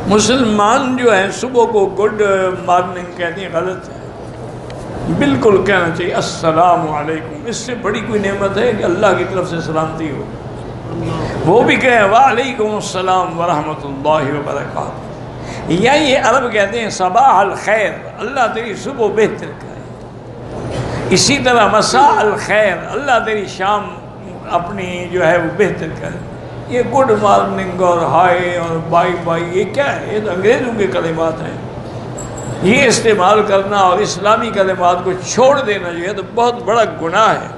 مسلمان جو ہیں صبح کو گڈ مارننگ کہتے ہیں، غلط ہے، بالکل کہنا چاہیے السلام علیکم۔ اس سے بڑی کوئی نعمت ہے کہ اللہ کی طرف سے سلامتی ہو، وہ بھی کہیں وعلیکم السلام ورحمۃ اللہ وبرکاتہ، یا یہ عرب کہتے ہیں صباح الخیر، اللہ تیری صبح بہتر کرے۔ اسی طرح مساء الخیر، اللہ تیری شام اپنی جو ہے وہ بہتر کرے۔ یہ گڈ مارننگ اور ہائے اور بائی بائی یہ کیا ہے؟ یہ تو انگریزوں کے کلمات ہیں، یہ استعمال کرنا اور اسلامی کلمات کو چھوڑ دینا جو ہے تو بہت بڑا گناہ ہے۔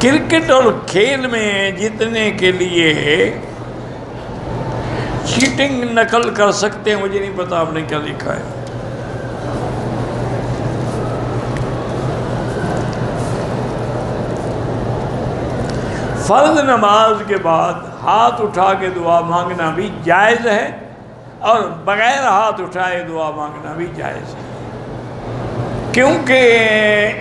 کرکٹ اور کھیل میں جیتنے کے لیے چیٹنگ نقل کر سکتے ہیں، مجھے نہیں پتا آپ نے کیا لکھا ہے۔ فرض نماز کے بعد ہاتھ اٹھا کے دعا مانگنا بھی جائز ہے، اور بغیر ہاتھ اٹھائے دعا مانگنا بھی جائز ہے، کیونکہ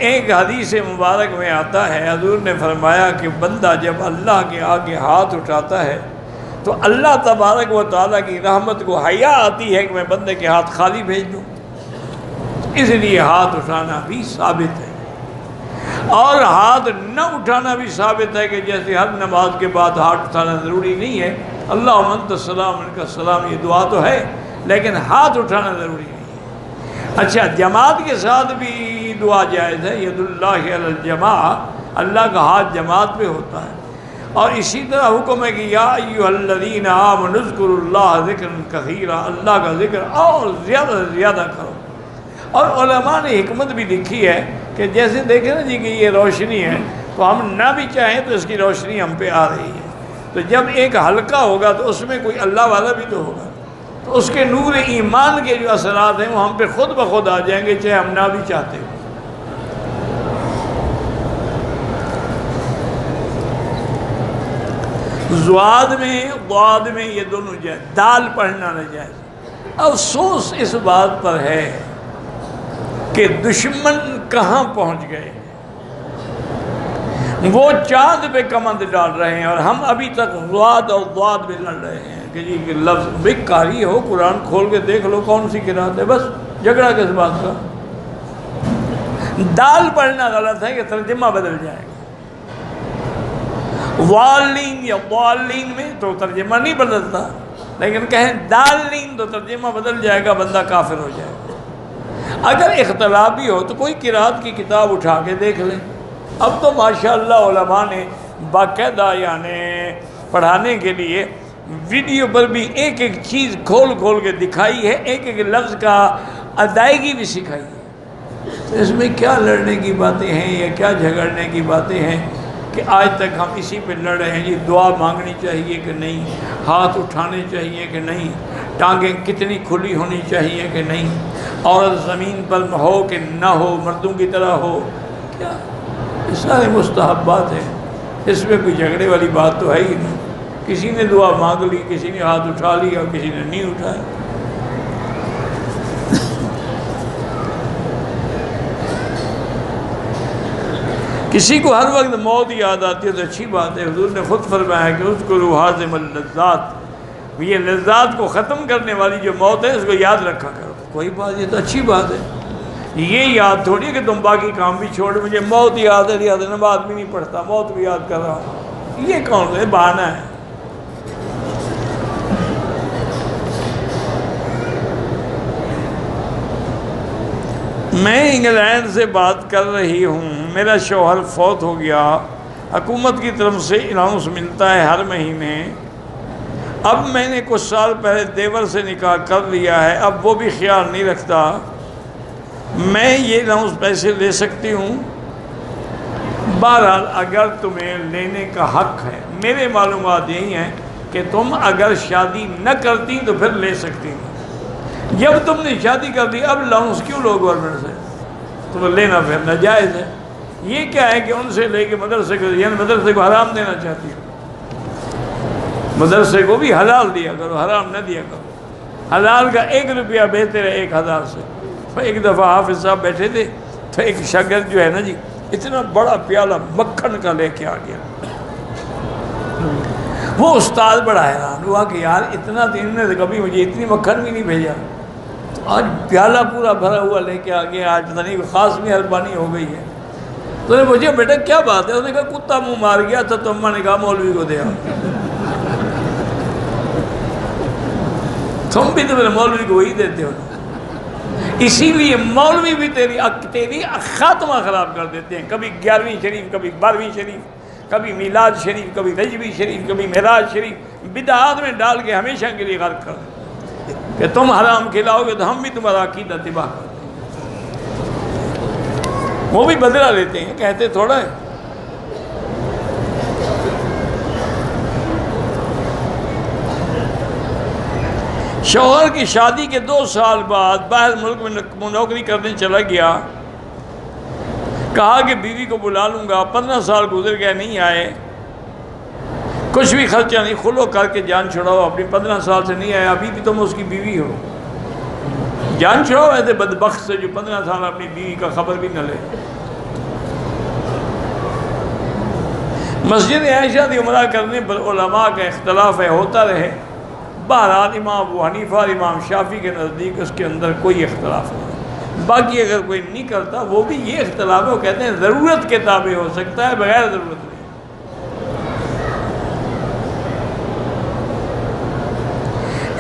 ایک حدیث مبارک میں آتا ہے، حضور نے فرمایا کہ بندہ جب اللہ کے آگے ہاتھ اٹھاتا ہے تو اللہ تبارک و تعالیٰ کی رحمت کو حیا آتی ہے کہ میں بندے کے ہاتھ خالی بھیج دوں، اس لیے ہاتھ اٹھانا بھی ثابت ہے۔ اور ہاتھ نہ اٹھانا بھی ثابت ہے کہ جیسے ہر نماز کے بعد ہاتھ اٹھانا ضروری نہیں ہے، اللہم انت السلام منک السلام، یہ دعا تو ہے لیکن ہاتھ اٹھانا ضروری نہیں ہے۔ اچھا، جماعت کے ساتھ بھی دعا جائز ہے، ید اللہ علی الجماع، اللہ کا ہاتھ جماعت پہ ہوتا ہے، اور اسی طرح حکم ہے کہ یا ایھا الذین آمنوا اذکروا اللہ ذکرا کثیرا، اللہ کا ذکر اور زیادہ سے زیادہ کرو۔ اور علماء نے حکمت بھی لکھی ہے کہ جیسے دیکھیں نا جی کہ یہ روشنی ہے تو ہم نہ بھی چاہیں تو اس کی روشنی ہم پہ آ رہی ہے، تو جب ایک حلقہ ہوگا تو اس میں کوئی اللہ والا بھی تو ہوگا، تو اس کے نور ایمان کے جو اثرات ہیں وہ ہم پہ خود بخود آ جائیں گے چاہے ہم نہ بھی چاہتے ہوں۔ زواد میں ضاد میں یہ دونوں جائز، دال پڑھنا نہ جائز۔ افسوس اس بات پر ہے کہ دشمن کہاں پہنچ گئے، وہ چاند پہ کمند ڈال رہے ہیں اور ہم ابھی تک ضاد اور ضاد میں لڑ رہے ہیں کہ جی کہ لفظ بک قاری ہو، قرآن کھول کے دیکھ لو کون سی قرات ہے، بس جھگڑا کس بات کا۔ دال پڑھنا غلط ہے کہ ترجمہ بدل جائے گا، والین یا ضالین میں تو ترجمہ نہیں بدلتا، لیکن کہیں دالین تو ترجمہ بدل جائے گا، بندہ کافر ہو جائے گا۔ اگر اختلاف بھی ہو تو کوئی قرات کی کتاب اٹھا کے دیکھ لیں۔ اب تو ماشاءاللہ علماء نے باقاعدہ یعنی پڑھانے کے لیے ویڈیو پر بھی ایک ایک چیز کھول کھول کے دکھائی ہے، ایک ایک لفظ کا ادائیگی بھی سکھائی ہے۔ تو اس میں کیا لڑنے کی باتیں ہیں یا کیا جھگڑنے کی باتیں ہیں کہ آج تک ہم اسی پہ لڑ رہے ہیں جی دعا مانگنی چاہیے کہ نہیں، ہاتھ اٹھانے چاہیے کہ نہیں، ٹانگیں کتنی کھلی ہونی چاہیے کہ نہیں، عورت زمین پر ہو کہ نہ ہو، مردوں کی طرح ہو، کیا یہ سارے مستحبات ہیں، اس میں کوئی جھگڑے والی بات تو ہے ہی نہیں۔ کسی نے دعا مانگ لی، کسی نے ہاتھ اٹھا لی اور کسی نے نہیں اٹھایا۔ کسی کو ہر وقت موت یاد آتی ہے تو اچھی بات ہے، حضور نے خود فرمایا ہے کہ اذکروا ہاضم اللذات، یہ لذات کو ختم کرنے والی جو موت ہے اس کو یاد رکھا کرو۔ کوئی بات، یہ تو اچھی بات ہے، یہ یاد تھوڑی ہے کہ تم باقی کام بھی چھوڑ، مجھے موت یاد ہے، یاد ہے، نماز بھی نہیں پڑھتا، موت بھی یاد کر رہا ہوں، یہ کون ہے؟ بہانہ ہے۔ میں انگلینڈ سے بات کر رہی ہوں، میرا شوہر فوت ہو گیا، حکومت کی طرف سے اناؤنس ملتا ہے ہر مہینے، اب میں نے کچھ سال پہلے دیور سے نکاح کر لیا ہے، اب وہ بھی خیال نہیں رکھتا، میں یہ اناؤنس پیسے لے سکتی ہوں؟ بہرحال اگر تمہیں لینے کا حق ہے، میرے معلومات یہی ہیں کہ تم اگر شادی نہ کرتی تو پھر لے سکتی ہو، جب تم نے شادی کر دی اب الاؤنس کیوں لو گورنمنٹ سے؟ تو لینا پھر ناجائز ہے۔ یہ کیا ہے کہ ان سے لے کے مدرسے کو، یعنی مدرسے کو حرام دینا چاہتی ہو، مدرسے کو بھی حلال دیا کرو، حرام نہ دیا کرو۔ حلال کا 1 روپیہ بہتر ہے 1000 سے. ایک دفعہ حافظ صاحب بیٹھے تھے تو ایک شاگرد جو ہے نا جی اتنا بڑا پیالہ مکھن کا لے کے آ گیا. وہ استاد بڑا حیران ہوا کہ یار اتنا دن نے کبھی مجھے اتنی مکھن بھی نہیں بھیجا. تو آج پیالہ پورا بھرا ہوا لے کے آ گیا. آج پتہ نہیں خاص مہربانی ہو گئی ہے. تو نے پوچھا بیٹا کیا بات ہے؟ انہوں نے کہا کتا منہ مار گیا تھا تو اماں نے کہا مولوی کو دیا. تم بھی تو میرے مولوی کو وہی دیتے ہو. اسی لیے مولوی بھی تیری خاتمہ خراب کر دیتے ہیں. کبھی 11ویں شریف، کبھی 12ویں شریف، کبھی میلاد شریف، کبھی رجبی شریف، کبھی معراج شریف بدعات میں ڈال کے ہمیشہ کے لیے غرق کر دیتے ہیں کہ تم حرام کھلاؤ گے تو ہم بھی تمہارا عقیدہ تباہ کر دیں گے. وہ بھی بدلہ لیتے ہیں، کہتے تھوڑا ہے. شوہر کی شادی کے 2 سال بعد باہر ملک میں نوکری کرنے چلا گیا. کہا کہ بیوی کو بلا لوں گا. 15 سال گزر گئے، نہیں آئے. کچھ بھی خرچہ نہیں، خلو کر کے جان چھڑاؤ اپنی. 15 سال سے نہیں آیا، ابھی بھی تم اس کی بیوی ہو. جان چھڑاؤ ایسے بدبخت سے جو 15 سال اپنی بیوی کا خبر بھی نہ لے. مسجد عائشہ کی عمرہ کرنے پر علماء کا اختلاف ہے، ہوتا رہے. بہرحال امام ابو حنیفہ اور امام شافعی کے نزدیک اس کے اندر کوئی اختلاف نہیں. باقی اگر کوئی نہیں کرتا وہ بھی یہ اختلاف ہے، وہ کہتے ہیں ضرورت کے تابع ہو سکتا ہے، بغیر ضرورت نہیں.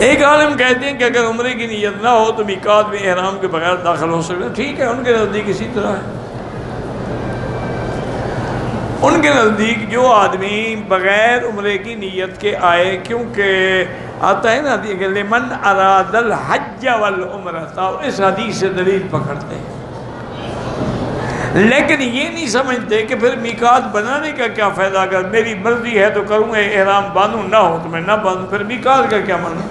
ایک عالم کہتے ہیں کہ اگر عمرے کی نیت نہ ہو تو میقات میں احرام کے بغیر داخل ہو سکتا ہے. ٹھیک ہے، ان کے نزدیک اسی طرح ہے. ان کے نزدیک جو آدمی بغیر عمرے کی نیت کے آئے، کیونکہ آتا ہے نا کہ لمن اراد الحج والعمرہ، اس حدیث سے دلیل پکڑتے ہیں. لیکن یہ نہیں سمجھتے کہ پھر میقات بنانے کا کیا فائدہ؟ اگر میری مرضی ہے تو کروں، احرام باندھوں، نہ ہو تو میں نہ باندھوں، پھر میقات کا کیا معنی؟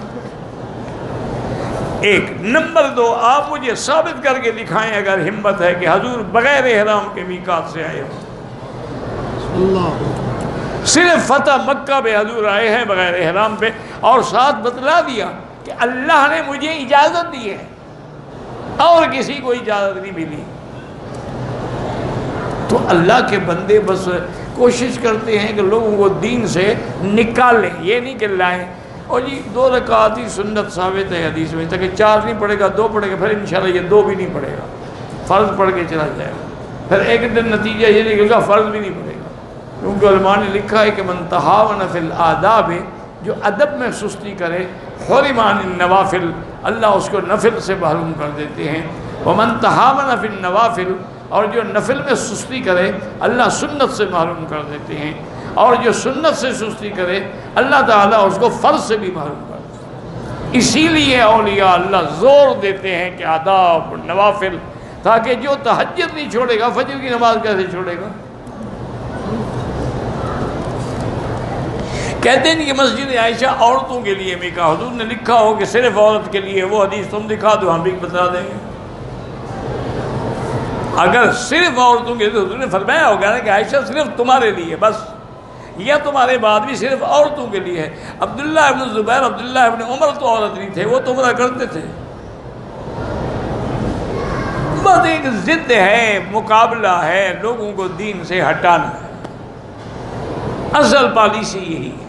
1 نمبر 2، آپ مجھے ثابت کر کے دکھائیں اگر ہمت ہے کہ حضور بغیر احرام کے میقات سے آئے ہو. صرف فتح مکہ پہ حضور آئے ہیں بغیر احرام پہ، اور ساتھ بتلا دیا کہ اللہ نے مجھے اجازت دی ہے اور کسی کو اجازت نہیں ملی. تو اللہ کے بندے بس کوشش کرتے ہیں کہ لوگوں کو دین سے نکالیں، یہ نہیں کہ لائیں. اور جی 2 رکعت ہی سنت ثابت ہے حدیث میں، تاکہ 4 نہیں پڑھے گا 2 پڑھے گا، پھر انشاءاللہ یہ 2 بھی نہیں پڑھے گا، فرض پڑھ کے چلا جائے گا. پھر ایک دن نتیجہ یہ نکلے گا فرض بھی نہیں پڑھے گا. کیونکہ علماء نے لکھا ہے کہ من تہاون فی الآداب، جو ادب میں سستی کرے، حرم عن النوافل، اللہ اس کو نفل سے محروم کر دیتے ہیں. ومن تہاون فی النوافل، اور جو نفل میں سستی کرے اللہ سنت سے محروم کر دیتے ہیں. اور جو سنت سے سستی کرے اللہ تعالیٰ اس کو فرض سے بھی محروم کر دیتے ہیں. اسی لیے اولیاء اللہ زور دیتے ہیں کہ آداب نوافل، تاکہ جو تہجد نہیں چھوڑے گا فجر کی نماز کیسے چھوڑے گا؟ کہتے ہیں کہ مسجد عائشہ عورتوں کے لیے میقات، حضور نے لکھا ہو کہ صرف عورت کے لیے، وہ حدیث تم دکھا دو ہم بھی بتا دیں گے. اگر صرف عورتوں کے لیے، حضور نے فرمایا ہوگا نا کہ عائشہ صرف تمہارے لیے بس، یا تمہارے بعد بھی صرف عورتوں کے لیے ہے. عبداللہ ابن زبیر، عبداللہ ابن عمر تو عورت نہیں تھے، وہ تو عمرہ کرتے تھے. بس ایک ضد ہے، مقابلہ ہے، لوگوں کو دین سے ہٹانا ہے. اصل پالیسی یہی ہے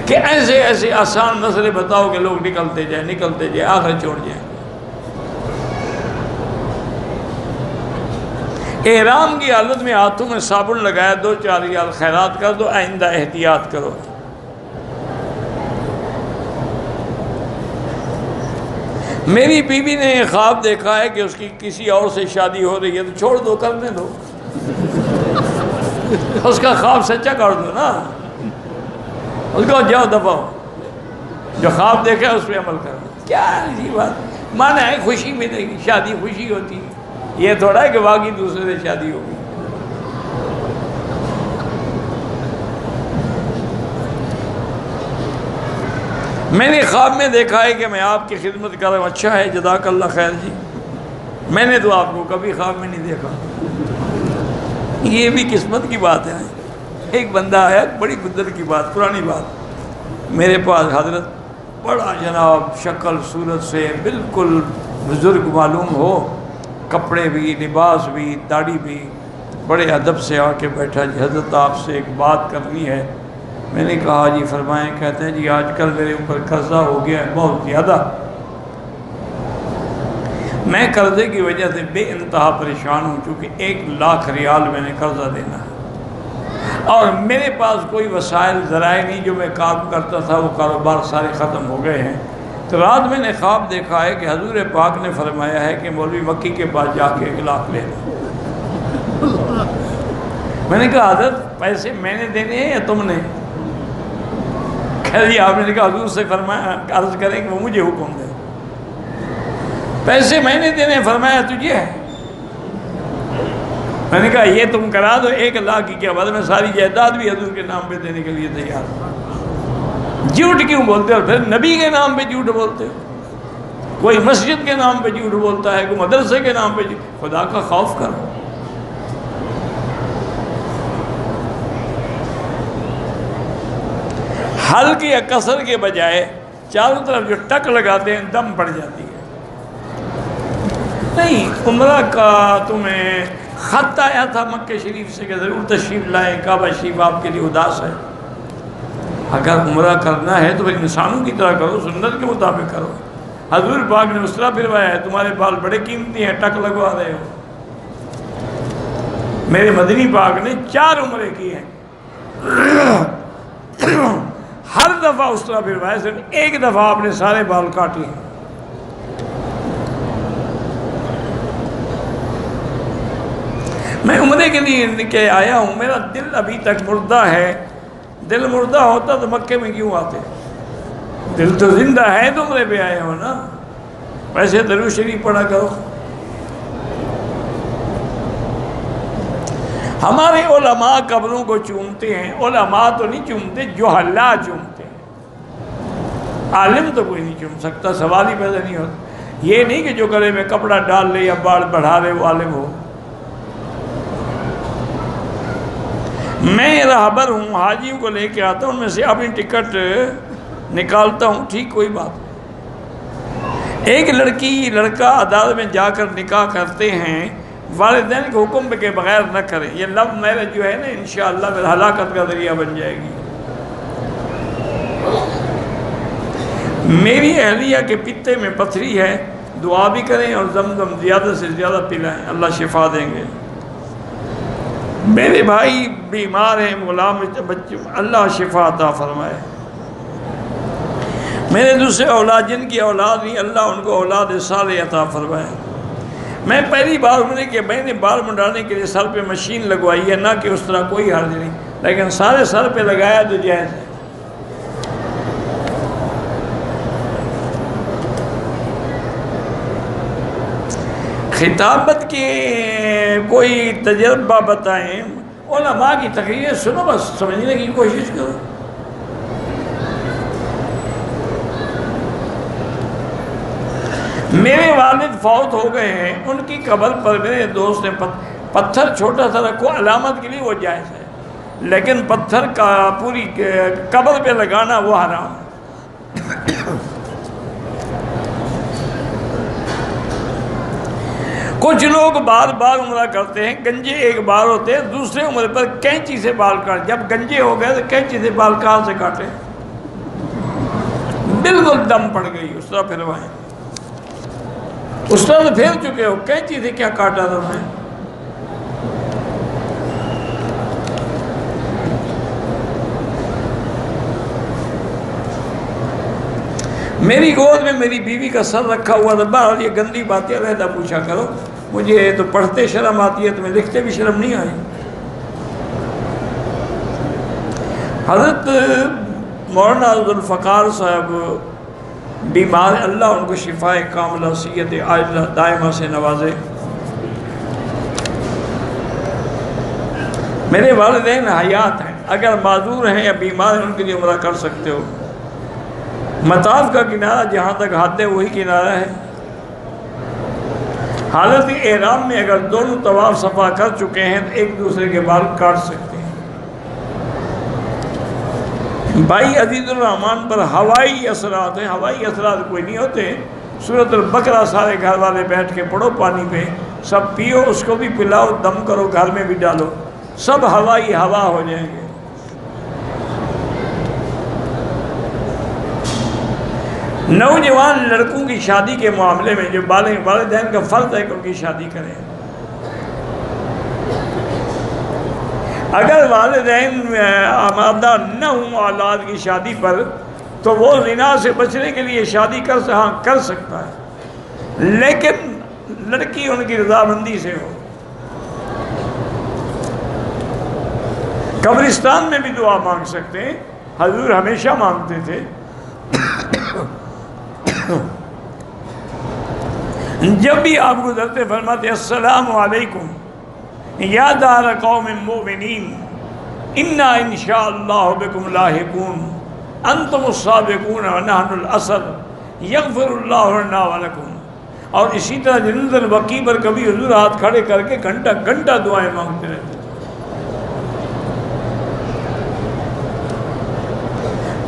کہ ایسے ایسے آسان مسئلے بتاؤ کہ لوگ نکلتے جائیں آخر چھوڑ جائیں. احرام کی حالت میں ہاتھوں میں صابن لگایا، 2-4 ریال خیرات کر دو، آئندہ احتیاط کرو. میری بیوی نے خواب دیکھا ہے کہ اس کی کسی اور سے شادی ہو رہی ہے، تو چھوڑ دو، کرنے دو. اس کا خواب سچا کر دو نا، اس کو جاؤ دفعہ، جو خواب دیکھا اس پہ عمل کرو. کیا ایسی بات؟ مانا ہے خوشی ملے گی، شادی خوشی ہوتی ہے، یہ تھوڑا ہے کہ واقعی دوسرے سے شادی ہوگی. میں نے خواب میں دیکھا ہے کہ میں آپ کی خدمت کر رہا ہوں. اچھا ہے، جزاک اللہ خیر جی. میں نے تو آپ کو کبھی خواب میں نہیں دیکھا. یہ بھی قسمت کی بات ہے. ایک بندہ آیا، بڑی قدرت کی بات، پرانی بات، میرے پاس حضرت بڑا جناب شکل صورت سے بالکل بزرگ معلوم ہو، کپڑے بھی، لباس بھی، داڑھی بھی، بڑے ادب سے آ کے بیٹھا، جی حضرت آپ سے ایک بات کرنی ہے۔ میں نے کہا جی فرمائیں۔ کہتے ہیں جی آج کل میرے اوپر قرضہ ہو گیا ہے بہت زیادہ، میں قرضے کی وجہ سے بے انتہا پریشان ہوں، چونکہ 1,00,000 ریال میں نے قرضہ دینا ہے اور میرے پاس کوئی وسائل ذرائع نہیں، جو میں کام کرتا تھا وہ کاروبار سارے ختم ہو گئے ہیں۔ تو رات میں نے خواب دیکھا ہے کہ حضور پاک نے فرمایا ہے کہ مولوی مکی کے پاس جا کے 1,00,000 لے لو۔ میں نے کہا حضرت پیسے میں نے دینے ہیں یا تم نے؟ کہہ دیا آپ نے کہا حضور سے فرمایا عرض کریں کہ وہ مجھے حکم دے، پیسے میں نے دینے، فرمایا تجھے ہے۔ میں نے کہا یہ تم کرا دو، 1,00,000 کی کیا بات، میں ساری جائیداد بھی حضور کے نام پہ دینے کے لیے تیار ہوں۔ جھوٹ کیوں بولتے ہو؟ پھر نبی کے نام پہ جھوٹ بولتے ہو، کوئی مسجد کے نام پہ جھوٹ بولتا ہے، کوئی مدرسے کے نام پہ جھوٹ۔ خدا کا خوف کرو۔ حل کی یا کسر کے بجائے چاروں طرف جو ٹک لگاتے ہیں دم پڑ جاتی ہے۔ نہیں، عمرہ کا تمہیں خط آیا تھا مکہ شریف سے کہ ضرور تشریف لائیں، کعبہ شریف آپ کے لیے اداس ہے۔ اگر عمرہ کرنا ہے تو پھر انسانوں کی طرح کرو، سنت کے مطابق کرو۔ حضور پاک نے اسرا پھروایا ہے، تمہارے بال بڑے قیمتی ہیں، ٹک لگوا رہے ہو۔ میرے مدنی پاک نے 4 عمرے کیے ہیں، ہر دفعہ اسرا پھروایا، صرف ایک دفعہ آپ نے سارے بال کاٹے ہیں۔ میں عمرے کے لیے آیا ہوں، میرا دل ابھی تک مردہ ہے۔ دل مردہ ہوتا تو مکے میں کیوں آتے؟ دل تو زندہ ہے تو عمرے پہ آئے ہو نا، ویسے درود شریف پڑھا کرو۔ ہمارے علماء قبروں کو چومتے ہیں، علماء تو نہیں چومتے، جہلا چومتے ہیں، عالم تو کوئی نہیں چوم سکتا، سوال ہی پیدا نہیں ہوتا۔ یہ نہیں کہ جو گلے میں کپڑا ڈال لے یا بال بڑھا لے وہ عالم ہو۔ میں راہبر ہوں، حاجیوں کو لے کے آتا ہوں، ان میں سے اپنی ٹکٹ نکالتا ہوں، ٹھیک کوئی بات۔ ایک لڑکا عدالت میں جا کر نکاح کرتے ہیں، والدین کے حکم کے بغیر نہ کریں۔ یہ لو میرج جو ہے نا انشاءاللہ پھر ہلاکت کا ذریعہ بن جائے گی۔ میری اہلیہ کے پتے میں پتھری ہے، دعا بھی کریں اور زمزم زیادہ سے زیادہ پلائیں، اللہ شفا دیں گے۔ میرے بھائی بیمار ہیں، غلام بچے، اللہ شفا عطا فرمائے۔ میرے دوسرے اولاد جن کی اولاد نہیں، اللہ ان کو اولاد صالح عطا فرمائے۔ میں پہلی بار عمرے کے میں نے بال منڈانے کے لیے سر پہ مشین لگوائی ہے، نہ کہ اس طرح کوئی حرج نہیں، لیکن سارے سر پہ لگایا تو جائز ہے۔ خطابت کے کوئی تجربہ بتائیں، علماء کی تقریریں سنو، بس سمجھنے کی کوشش کرو۔ میرے والد فوت ہو گئے ہیں، ان کی قبر پر میرے دوست نے پتھر چھوٹا سا رکھو علامت کے لیے، وہ جائز ہے، لیکن پتھر کا پوری قبر پہ لگانا وہ حرام ہے۔ کچھ لوگ بار بار عمرہ کرتے ہیں، گنجے ایک بار ہوتے ہیں، دوسرے عمرے پر کینچی سے بال کاٹ، جب گنجے ہو گئے تو کینچی سے بال کہاں سے کاٹے؟ بالکل دم پڑ گئی، اس طرح پھروائیں۔ اس طرح تو پھیر چکے ہو، کینچی سے کیا کاٹا تم نے؟ میری گود میں میری بیوی کا سر رکھا ہوا تھا، بہرحال یہ گندی باتیں علیحدہ پوچھا کرو، مجھے تو پڑھتے شرم آتی ہے، تمہیں لکھتے بھی شرم نہیں آئی۔ حضرت مولانا ذوالفقار صاحب بیمار، اللہ ان کو شفائے کاملہ صحت عاجلہ دائمہ سے نوازے۔ میرے والدین حیات ہیں، اگر معذور ہیں یا بیمار ہیں ان کے لیے عمرہ کر سکتے ہو۔ مطاف کا کنارہ جہاں تک ہاتھ ہے وہی کنارہ ہے۔ حالت احرام میں اگر دونوں طواف صفا کر چکے ہیں تو ایک دوسرے کے بال کاٹ سکتے ہیں۔ بھائی عزیز الرحمان پر ہوائی اثرات ہیں، ہوائی اثرات کوئی نہیں ہوتے۔ سورۃ البقرہ سارے گھر والے بیٹھ کے پڑھو پانی پہ، سب پیو، اس کو بھی پلاؤ، دم کرو، گھر میں بھی ڈالو، سب ہوائی ہوا ہو جائیں گے۔ نوجوان لڑکوں کی شادی کے معاملے میں جو والدین کا فرض ہے کہ ان کی شادی کریں، اگر والدین آمادہ نہ ہوں اولاد کی شادی پر تو وہ زنا سے بچنے کے لیے شادی کر سکتا ہے، لیکن لڑکی ان کی رضامندی سے ہو۔ قبرستان میں بھی دعا مانگ سکتے ہیں، حضور ہمیشہ مانگتے تھے۔ جب بھی آپ گزرتے فرماتے السلام علیکم یا دار قوم مؤمنین انا انشاءاللہ بکم لاحقون انتم السابقون ونحن الاسد یغفر اللہ لنا ولکم۔ اور اسی طرح جنت البقیع پر کبھی حضور ہاتھ کھڑے کر کے گھنٹہ گھنٹہ دعائیں مانگتے رہتے تھے۔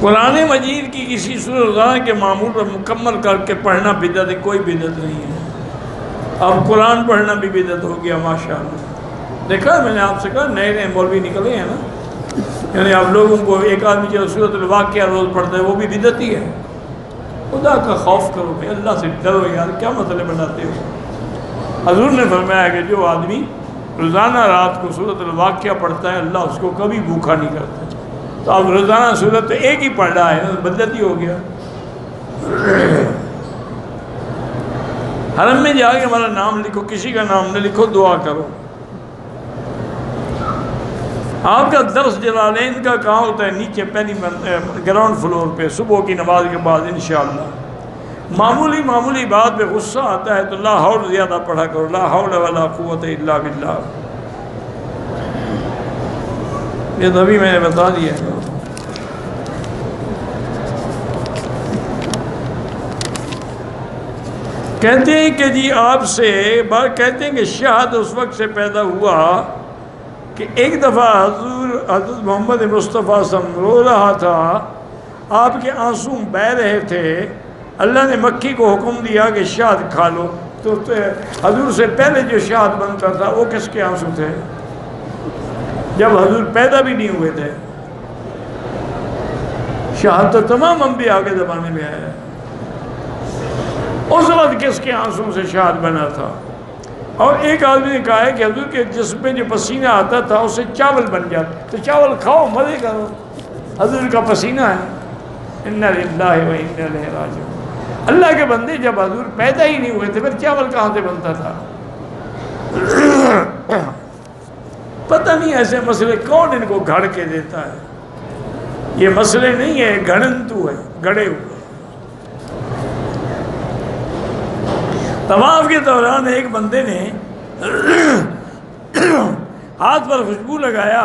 قرآن مجید کی کسی سورہ روزانہ کے معمول پر مکمل کر کے پڑھنا بدعت ہے، کوئی بدعت نہیں ہے۔ اب قرآن پڑھنا بھی بدعت ہو گیا ماشاءاللہ۔ دیکھا میں نے آپ سے کہا نئے نئے مولوی نکلے ہیں نا، یعنی آپ لوگوں کو ایک آدمی جو سورۃ الواقعہ روز پڑھتا ہے وہ بھی بدعت ہی ہے۔ خدا کا خوف کرو بھائی، اللہ سے ڈرو یار، کیا مسئلے بناتے ہو؟ حضور نے فرمایا کہ جو آدمی روزانہ رات کو سورۃ الواقعہ پڑھتا ہے اللہ اس کو کبھی بھوکا نہیں کرتا۔ تو اب روزانہ سورت ایک ہی پڑھ رہا ہے، بدعت ہی ہو گیا۔ حرم میں جا کے ہمارا نام لکھو، کسی کا نام نہ لکھو، دعا کرو۔ آپ کا درس جلالین کا کہاں ہوتا ہے؟ نیچے پہلی گراؤنڈ فلور پہ، صبح کی نماز کے بعد انشاءاللہ۔ معمولی بات پہ غصہ آتا ہے تو لا حول زیادہ پڑھا کرو، لا حول ولا قوت الا باللہ۔ یہ تو ابھی میں نے بتا دیا ہے۔ کہتے ہیں کہ جی آپ سے کہتے ہیں کہ شہد اس وقت سے پیدا ہوا کہ ایک دفعہ حضرت محمد مصطفیٰ صلی اللہ علیہ وسلم رو رہا تھا، آپ کے آنسو بہہ رہے تھے، اللہ نے مکھی کو حکم دیا کہ شہد کھا لو، تو حضور سے پہلے جو شہد بنتا تھا وہ کس کے آنسو تھے؟ جب حضور پیدا بھی نہیں ہوئے تھے۔ شہد تو تمام انبیاء کے زمانے میں آیا ہے، اس وقت کس کے آنسو سے شہد بنا تھا؟ اور ایک آدمی نے کہا ہے کہ حضور کے جسم پہ جو پسینہ آتا تھا اس سے چاول بن جاتا، تو چاول کھاؤ، مزے کرو، حضور کا پسینہ ہے۔ انا للہ و انا الیہ راجعون۔ اللہ کے بندے جب حضور پیدا ہی نہیں ہوئے تھے پھر چاول کہاں سے بنتا تھا؟ پتہ نہیں ایسے مسئلے کون ان کو گھڑ کے دیتا ہے۔ یہ مسئلے نہیں ہے، گھڑنتو ہے، گڑے ہوئے۔ طواف کے دوران ایک بندے نے ہاتھ پر خوشبو لگایا،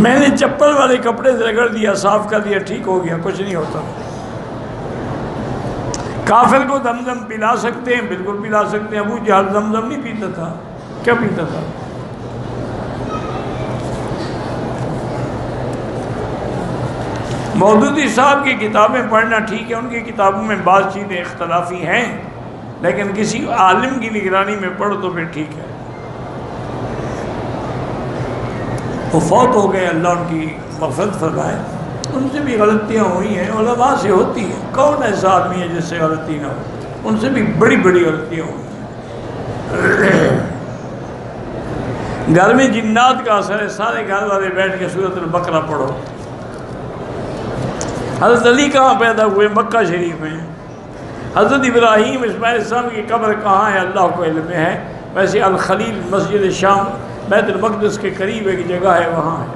میں نے چپل والے کپڑے سے رگڑ دیا، صاف کر دیا، ٹھیک ہو گیا، کچھ نہیں ہوتا۔ کافر کو زمزم پلا سکتے ہیں، بالکل پلا سکتے ہیں۔ ابو جہل زمزم نہیں پیتا تھا، کیا پیتا تھا؟ مودودی صاحب کی کتابیں پڑھنا ٹھیک ہے، ان کی کتابوں میں بعض چیزیں اختلافی ہیں، لیکن کسی عالم کی نگرانی میں پڑھو تو پھر ٹھیک ہے۔ وہ فوت ہو گئے، اللہ ان کی مغفرت فرمائے۔ ان سے بھی غلطیاں ہوئی ہیں، علماء سے ہوتی ہیں، کون ایسا آدمی ہے جس سے غلطی نہ ہو؟ ان سے بھی بڑی بڑی غلطیاں ہوئی ہیں۔ گھر میں جنات کا اثر ہے، سارے گھر والے بیٹھ کے سورۃ البقرہ پڑھو۔ حضرت علی کہاں پیدا ہوئے؟ مکہ شریف میں۔ حضرت ابراہیم اسماعیل السلام کی قبر کہاں ہے؟ اللہ کو علم ہے۔ ویسے الخلیل مسجد شام بیت المقدس کے قریب ایک جگہ ہے، وہاں ہے۔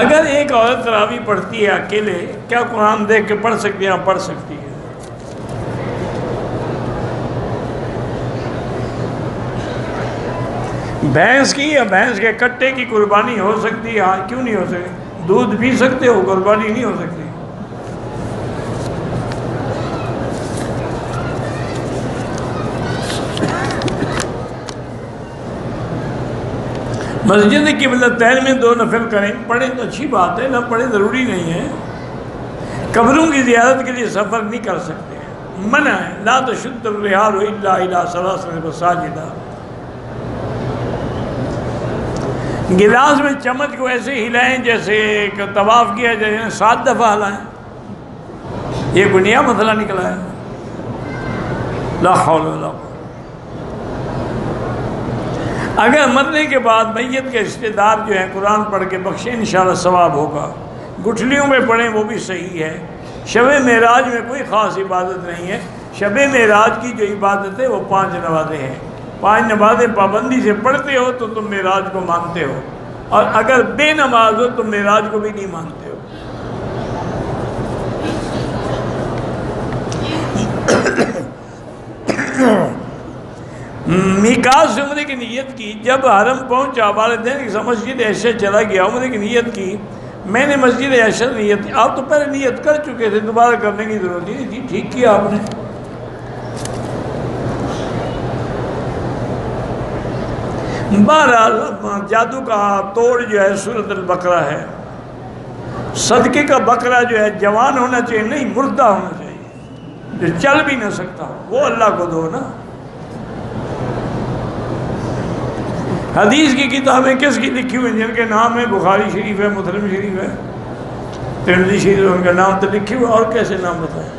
اگر ایک عورت تراویح پڑھتی ہے اکیلے، کیا قرآن دیکھ کے پڑھ سکتی ہے؟ ہاں پڑھ سکتی ہے۔ بھینس کی یا بھینس کے کٹے کی قربانی ہو سکتی ہے؟ ہاں، کیوں نہیں ہو سکتی؟ دودھ پی سکتے ہو، قربانی نہیں ہو سکتی۔ مسجد قبلتین میں 2 نفل کریں، پڑھیں تو اچھی بات ہے، نہ پڑھیں ضروری نہیں ہے۔ قبروں کی زیارت کے لیے سفر نہیں کر سکتے، منع ہے، لا تشد الرحال الا الی ثلاث مساجد۔ گلاس میں چمچ کو ایسے ہلائیں جیسے طواف کیا جائے 7 دفعہ ہلائیں، یہ کوئی نیا مسئلہ نکلا ہے؟ لا حول ولا قوت۔ اگر مرنے کے بعد میت کے رشتے دار جو ہیں قرآن پڑھ کے بخشیں انشاءاللہ ثواب ہوگا، گٹھلیوں میں پڑھیں وہ بھی صحیح ہے۔ شب معراج میں کوئی خاص عبادت نہیں ہے، شب معراج کی جو عبادت ہے وہ 5 نمازیں ہیں، 5 نمازیں پابندی سے پڑھتے ہو تو تم معراج کو مانتے ہو، اور اگر بے نماز ہو تو معراج کو بھی نہیں مانتے ہو۔ میقات سے عمرے کی نیت کی، جب حرم پہنچا والدین کی مسجد عائشہ چلا گیا، عمرے کی نیت کی، میں نے مسجد عائشہ نیت کی۔ آپ تو پہلے نیت کر چکے تھے، دوبارہ کرنے کی ضرورت نہیں تھی، ٹھیک کیا آپ نے۔ بہرحال جادو کا توڑ جو ہے سورۃ البقرہ ہے۔ صدقے کا بکرا جو ہے جوان ہونا چاہیے، نہیں مردہ ہونا چاہیے، جو چل بھی نہ سکتا وہ اللہ کو دو نا۔ حدیث کی کتابیں کس کی لکھی ہوئی جن کے نام ہے بخاری شریف ہے، مسلم شریف ہے، ترمذی شریف ہے، ان کا نام تو لکھی ہوئے، اور کیسے نام بتائیں؟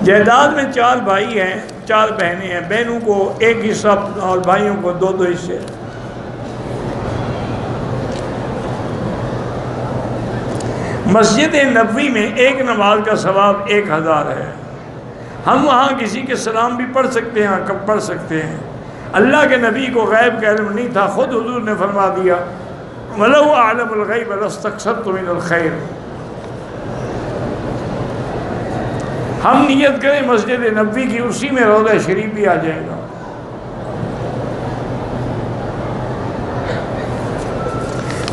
جائیداد میں 4 بھائی ہیں، 4 بہنیں ہیں، بہنوں کو 1 حصہ اور بھائیوں کو 2 حصے۔ مسجد نبوی میں 1 نماز کا ثواب 1000 ہے۔ ہم وہاں کسی کے سلام بھی پڑھ سکتے ہیں، کب پڑھ سکتے ہیں؟ اللہ کے نبی کو غیب کا علم نہیں تھا، خود حضور نے فرما دیا وَلَوْ أَعْلَمُ الْغَيْبَ لَاسْتَكْثَرْتُ مِنَ الْخَيْرِ۔ ہم نیت کریں مسجد نبوی کی، اسی میں روضہ شریف بھی آ جائے گا۔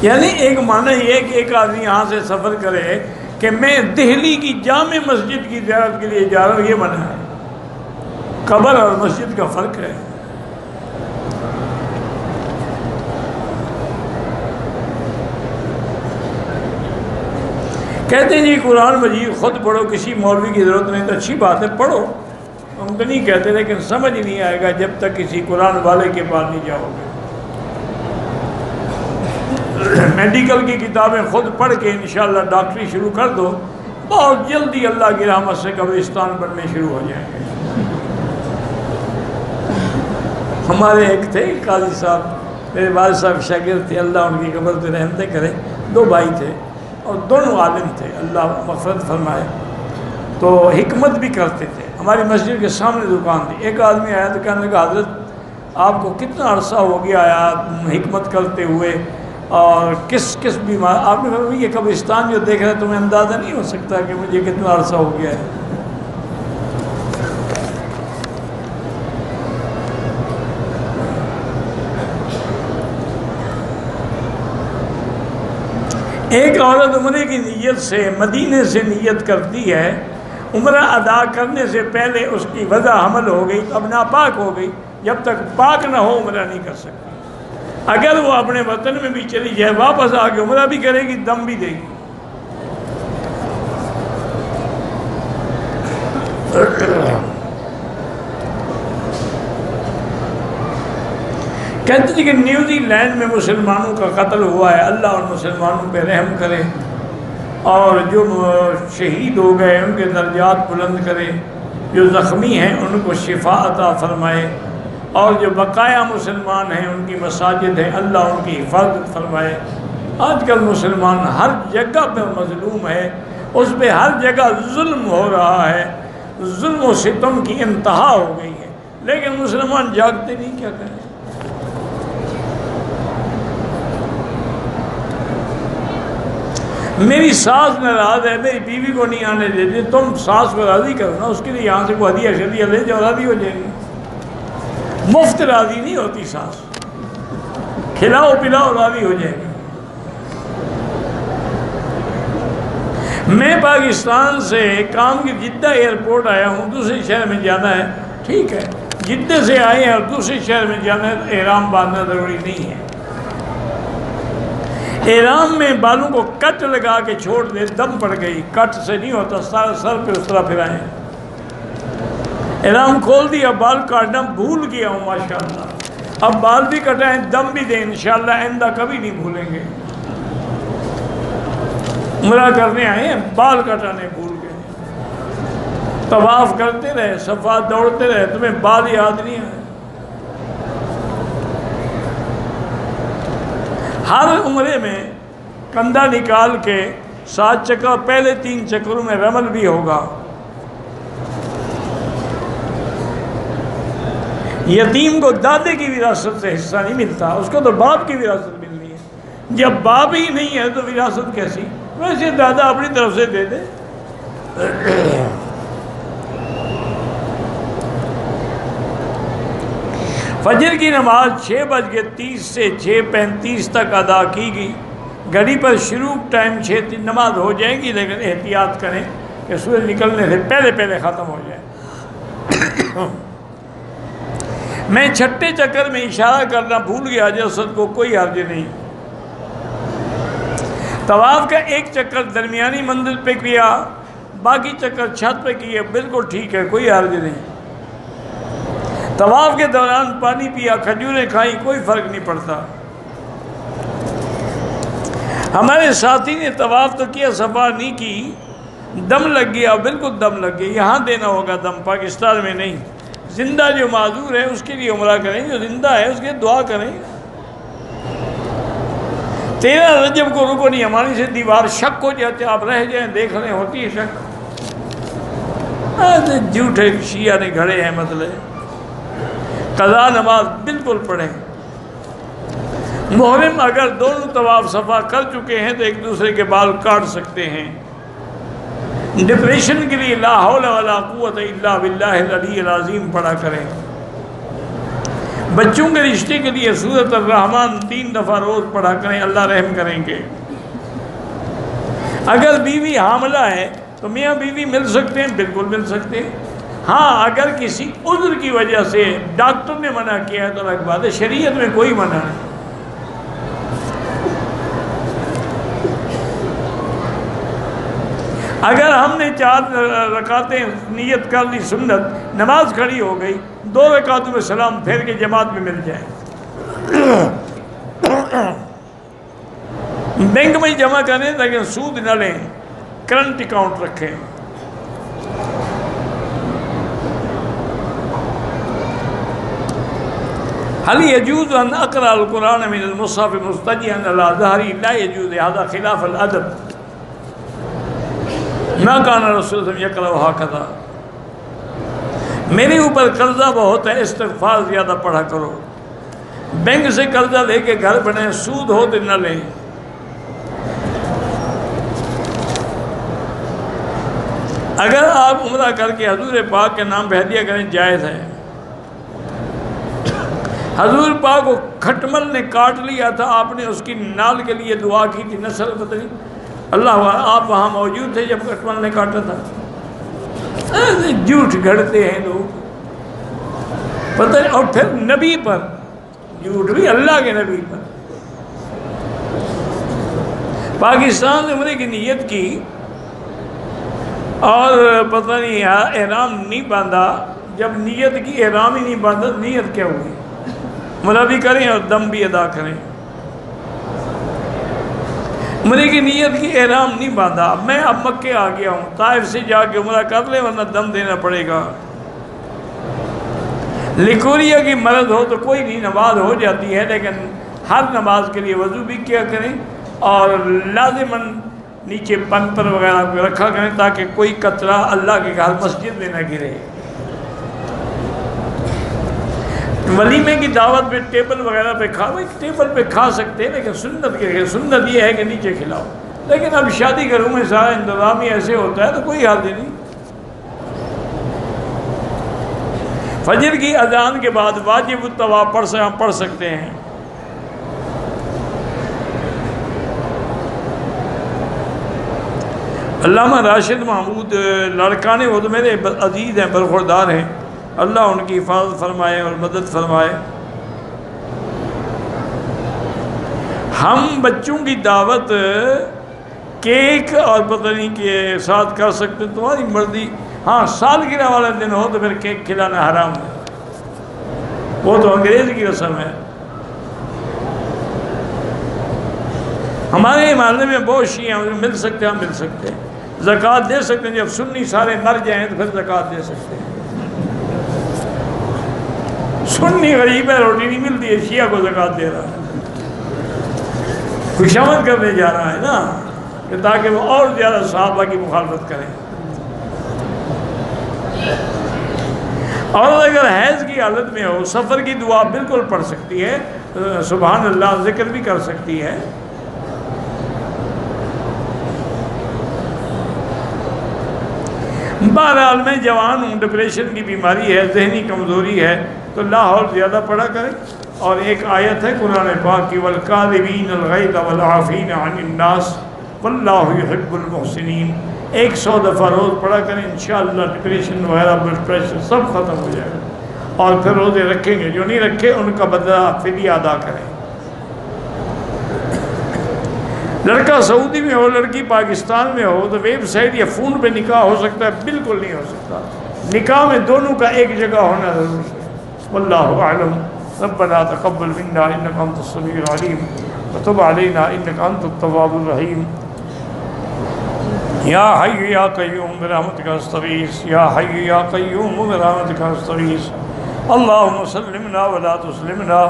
یعنی ایک معنی یہ ہے کہ ایک آدمی یہاں سے سفر کرے کہ میں دہلی کی جامع مسجد کی زیارت کے لیے جا رہا ہوں، یہ منع ہے۔ قبر اور مسجد کا فرق ہے۔ کہتے ہیں جی قرآن مجید خود پڑھو، کسی مولوی کی ضرورت نہیں، تو اچھی بات ہے پڑھو، ہم تو نہیں کہتے، لیکن سمجھ ہی نہیں آئے گا جب تک کسی قرآن والے کے پاس نہیں جاؤ گے۔ میڈیکل کی کتابیں خود پڑھ کے انشاءاللہ ڈاکٹری شروع کر دو، بہت جلدی اللہ کی رحمت سے قبرستان بننے شروع ہو جائیں گے۔ ہمارے ایک تھے قاضی صاحب، میرے والد صاحب شاگرد تھے، اللہ ان کی قبر پہ رحمتیں کرے، 2 بھائی تھے اور دونوں عالم تھے، اللہ مغفرت فرمائے، تو حکمت بھی کرتے تھے۔ ہماری مسجد کے سامنے دکان تھی، ایک آدمی آیا تو کہنے لگا حضرت آپ کو کتنا عرصہ ہو گیا آیا حکمت کرتے ہوئے، اور کس بیمار؟ آپ نے فرمایا یہ قبرستان جو دیکھ رہے تمہیں اندازہ نہیں ہو سکتا کہ مجھے کتنا عرصہ ہو گیا ہے۔ ایک عورت عمرے کی نیت سے مدینے سے نیت کرتی ہے، عمرہ ادا کرنے سے پہلے اس کی وضع حمل ہو گئی، اب ناپاک ہو گئی، جب تک پاک نہ ہو عمرہ نہیں کر سکتی۔ اگر وہ اپنے وطن میں بھی چلی جائے، واپس آ کے عمرہ بھی کرے گی، دم بھی دے گی۔ کہتے ہیں کہ نیوزی لینڈ میں مسلمانوں کا قتل ہوا ہے، اللہ ان مسلمانوں پہ رحم کرے اور جو شہید ہو گئے ان کے درجات بلند کرے، جو زخمی ہیں ان کو شفا عطا فرمائے، اور جو بقایا مسلمان ہیں ان کی مساجد ہیں اللہ ان کی حفاظت فرمائے۔ آج کل مسلمان ہر جگہ پہ مظلوم ہے، اس پہ ہر جگہ ظلم ہو رہا ہے، ظلم و ستم کی انتہا ہو گئی ہے، لیکن مسلمان جاگتے نہیں، کیا کریں؟ میری ساس ناراض ہے، میری بیوی کو نہیں آنے دیتے، تم ساس کو راضی کرو نا، اس کے لیے یہاں سے کوئی ہدیہ شدیہ لے جاؤ، راضی ہو جائے گی۔ مفت راضی نہیں ہوتی ساس، کھلاؤ پلاؤ راضی ہو جائے گی۔ میں پاکستان سے کام کی جدہ ایئرپورٹ آیا ہوں، دوسرے شہر میں جانا ہے، ٹھیک ہے، جتنے سے آئے ہیں اور دوسرے شہر میں جانا ہے تو احرام باندھنا ضروری نہیں ہے۔ احرام میں بالوں کو کٹ لگا کے چھوڑ دے، دم پڑ گئی، کٹ سے نہیں ہوتا، سارا سر پہ اس طرح پھرائیں۔ احرام کھول دیا، بال کاٹنا بھول گیا ہوں ماشاءاللہ، اب بال بھی کٹائیں، دم بھی دیں، انشاءاللہ آئندہ کبھی نہیں بھولیں گے۔ عمرہ کرنے آئے ہیں، بال کٹانے بھول گئے، طواف کرتے رہے، صفا دوڑتے رہے، تمہیں بال یاد نہیں آئے۔ ہر عمرے میں کندھا نکال کے 7 چکر، پہلے 3 چکروں میں رمل بھی ہوگا۔ یتیم کو دادے کی وراثت سے حصہ نہیں ملتا، اس کو تو باپ کی وراثت ملنی ہے۔ جب باپ ہی نہیں ہے تو وراثت کیسی؟ ویسے دادا اپنی طرف سے دے دے۔ فجر کی نماز 6:30 سے 6:35 تک ادا کی گئی۔ گھڑی پر شروع ٹائم 6 نماز ہو جائے گی، لیکن احتیاط کریں کہ سورج نکلنے سے پہلے ختم ہو جائے۔ میں چھٹے چکر میں اشارہ کرنا بھول گیا جسد کو، کوئی حرج نہیں۔ طواف کا ایک چکر درمیانی منزل پہ کیا، باقی چکر چھت پہ کیے، بالکل ٹھیک ہے، کوئی حرج نہیں۔ طواف کے دوران پانی پیا، کھجوریں کھائیں، کوئی فرق نہیں پڑتا۔ ہمارے ساتھی نے طواف تو کیا، صفا نہیں کی، دم لگ گیا، بالکل دم لگ گیا۔ یہاں دینا ہوگا دم، پاکستان میں نہیں۔ زندہ جو معذور ہے اس کے لیے عمرہ کریں، جو زندہ ہے اس کے دعا کریں۔ 13 رجب کو رکن یمانی سے دیوار شک ہو جاتے، آپ رہ جائیں، دیکھ لیں، ہوتی ہے شک۔ جھوٹے شیعہ نے گھڑے ہیں مسئلے۔ قضا نماز بالکل پڑھیں۔ محرم اگر دونوں طواف صفا کر چکے ہیں تو ایک دوسرے کے بال کاٹ سکتے ہیں۔ ڈپریشن کے لیے لا حول ولا قوت الا باللہ العلی العظیم پڑھا کریں۔ بچوں کے رشتے کے لیے سورۃ الرحمن 3 دفعہ روز پڑھا کریں، اللہ رحم کریں گے۔ اگر بیوی حاملہ ہے تو میاں بیوی مل سکتے ہیں، بالکل مل سکتے ہیں۔ ہاں اگر کسی عذر کی وجہ سے ڈاکٹر نے منع کیا ہے تو الگ بات ہے، شریعت میں کوئی منع نہیں۔ اگر ہم نے 4 رکعتیں نیت کر لی سنت، نماز کھڑی ہو گئی، 2 رکعتوں میں سلام پھیر کے جماعت میں مل جائے۔ بینک میں جمع کریں لیکن سود نہ لیں، کرنٹ اکاؤنٹ رکھیں۔ هل يجوز ان اقرا القرآن من المصحف مستجيا على ظهري؟ لا يجوز، هذا خلاف الادب۔ ما كان رسول اللہ يقرأ هكذا۔ میرے اوپر قرضہ بہت ہے، استغفار زیادہ پڑھا کرو۔ بینک سے قرضہ لے کے گھر بنائیں، سود ہو تو نہ لیں۔ اگر آپ عمرہ کر کے حضور پاک کے نام پہ ہدیہ کریں، جائز ہے۔ حضور پاک کو کھٹمل نے کاٹ لیا تھا، آپ نے اس کی نال کے لیے دعا کی تھی، نسل بدلی۔ اللہ، آپ وہاں موجود تھے جب کھٹمل نے کاٹا تھا؟ جھوٹ گھڑتے ہیں لوگ، پتہ نہیں۔ اور پھر نبی پر جھوٹ بھی، اللہ کے نبی پر۔ پاکستان نے عمرے کی نیت کی اور پتہ نہیں احرام نہیں باندھا، جب نیت کی احرام ہی نہیں باندھا، نیت کیا ہوئی؟ عمرہ بھی کریں اور دم بھی ادا کریں۔ عمرے کی نیت کی احرام نہیں باندھا، میں اب مکے آ گیا ہوں، طائف سے جا کے عمرہ کر لیں ورنہ دم دینا پڑے گا۔ لیکوریا کی مرض ہو تو کوئی نہیں، نماز ہو جاتی ہے، لیکن ہر نماز کے لیے وضو بھی کیا کریں اور لازماً نیچے پن پر وغیرہ رکھا کریں تاکہ کوئی قطرہ اللہ کے گھر مسجد میں نہ گرے۔ ولیمے کی دعوت پہ ٹیبل وغیرہ پہ ٹیبل پہ کھا سکتے ہیں، لیکن سنت کے سنت یہ ہے کہ نیچے کھلاؤ۔ لیکن اب شادی گھروں میں سارا انتظام ہی ایسے ہوتا ہے تو کوئی حال نہیں۔ فجر کی اذان کے بعد واجب الطواف پڑھ سکتے ہیں۔ علامہ راشد محمود لڑکانے، وہ تو میرے عزیز ہیں، برخوردار ہیں، اللہ ان کی حفاظت فرمائے اور مدد فرمائے۔ ہم بچوں کی دعوت کیک اور پتہ نہیں کے ساتھ کر سکتے، تمہاری مرضی۔ ہاں سالگرہ والا دن ہو تو پھر کیک کھلانا حرام ہے، وہ تو انگریز کی رسم ہے۔ ہمارے محلے میں بہت شیعہ ہیں، مل سکتے ہیں، ہم مل سکتے ہیں، زکوٰۃ دے سکتے ہیں، جب سنی سارے مر جائیں تو پھر زکوٰۃ دے سکتے ہیں۔ سنی غریب ہے، روٹی نہیں ملتی ہے، شیعہ کو زکوٰۃ دے رہا ہے، خوشامد کرنے جا رہا ہے نا، کہ تاکہ وہ اور زیادہ صحابہ کی مخالفت کریں۔ اور اگر حیض کی حالت میں ہو، سفر کی دعا بالکل پڑھ سکتی ہے، سبحان اللہ ذکر بھی کر سکتی ہے۔ بہرحال میں جوان ہوں، ڈپریشن کی بیماری ہے، ذہنی کمزوری ہے، تو لا حول زیادہ پڑھا کریں۔ اور ایک آیت ہے قرآن پاک کی، وَالْكَاظِمِينَ الْغَيْظَ وَالْعَافِينَ عَنِ النَّاسِ وَاللَّهُ يُحِبُّ الْمُحْسِنِينَ۔ 100 دفعہ روز پڑھا کریں، انشاءاللہ ڈپریشن وغیرہ بلڈ پریشر سب ختم ہو جائے گا۔ اور پھر روزے رکھیں گے، جو نہیں رکھے ان کا بدلہ فدیہ ادا کریں۔ لڑکا سعودی میں ہو، لڑکی پاکستان میں ہو، تو ویب سائٹ یا فون پہ نکاح ہو سکتا ہے؟ بالکل نہیں ہو سکتا۔ نکاح میں دونوں کا ایک جگہ ہونا ضروری ہے۔ واللہ اعلم۔ ربنا تقبل منا انک انت السمیع العلیم وتب علینا انک انت التواب الرحیم۔ یا حی یا قیوم برحمتک استغیث، یا حی یا قیوم برحمتک استغیث۔ اللہم سلمنا ولا تسلمنا،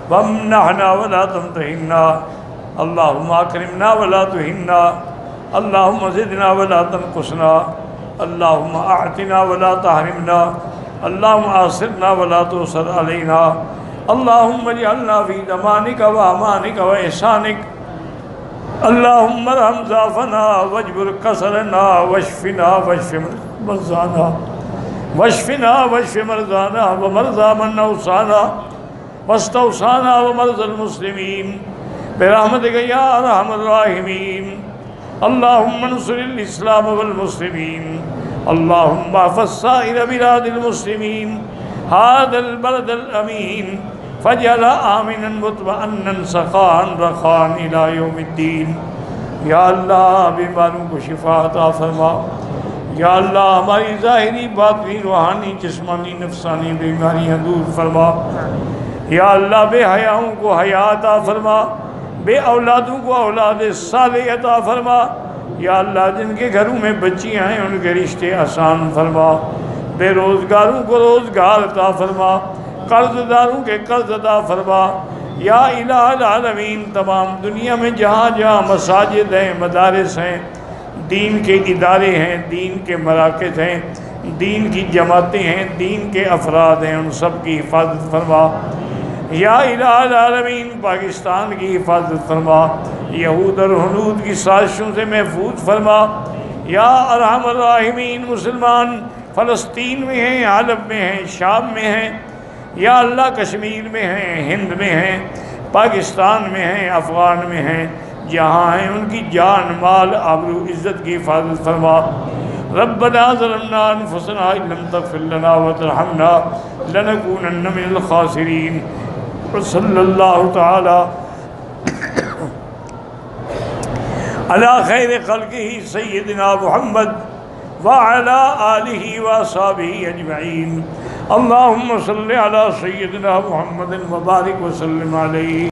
وامنحنا ولا تمتحنا، اللہم اکرمنا ولا تہنا، اللہم زدنا ولا تنقصنا، اللہم اعطنا ولا تحرمنا، اللہم آثرنا ولا تؤثر علینا، اللہم اجعلنا فی ضمانک و امانک و احسانک، اللہم ارحم ضعفنا واجبر کسرنا واشفنا واشف مرضانا، واشفنا واشف مرضانا ومرضى من اوصانا واستوصانا ومرضى المسلمین برحمتک یا ارحم الراحمین۔ اللہم انصر الاسلام والمسلمین، اللہم احفظ سائر بلاد المسلمین، هذا البلد الامین فاجعل آمنا مطمئنا سخاء رخاء الى یوم الدین۔ یا اللہ بیماروں کو شفا عطا فرما، یا اللہ ہماری ظاہری باطنی روحانی جسمانی نفسانی بیماریاں دور فرما، یا اللہ بے حیاؤں کو حیا عطا فرما، بے اولادوں کو اولاد صالح عطا فرما، یا اللہ جن کے گھروں میں بچیاں ہیں ان کے رشتے آسان فرما، بے روزگاروں کو روزگار عطا فرما، قرض داروں کے قرض عطا فرما، یا الہ العالمین تمام دنیا میں جہاں جہاں مساجد ہیں، مدارس ہیں، دین کے ادارے ہیں، دین کے مراکز ہیں، دین کی جماعتیں ہیں، دین کے افراد ہیں، ان سب کی حفاظت فرما، یا الہ العالمین پاکستان کی حفاظت فرما، یہود اور ہنود کی سازشوں سے محفوظ فرما، یا ارحم الراحمین مسلمان فلسطین میں ہیں، حلب میں ہیں، شام میں ہیں، یا اللہ کشمیر میں ہیں، ہند میں ہیں، پاکستان میں ہیں، افغان میں ہیں، جہاں ہیں ان کی جان مال آبرو عزت کی حفاظت فرما۔ ربنا ظلمنا انفسنا ان لم تغفر لنا وترحمنا لنکونن من الخاسرین۔ صلی اللہ تعالی علی خیر خلقہ سیدنا محمد وعلی آلہ وصحبہ اجمعین۔ اللہم صلی علی سیدنا محمد وبارک وسلم علیہ۔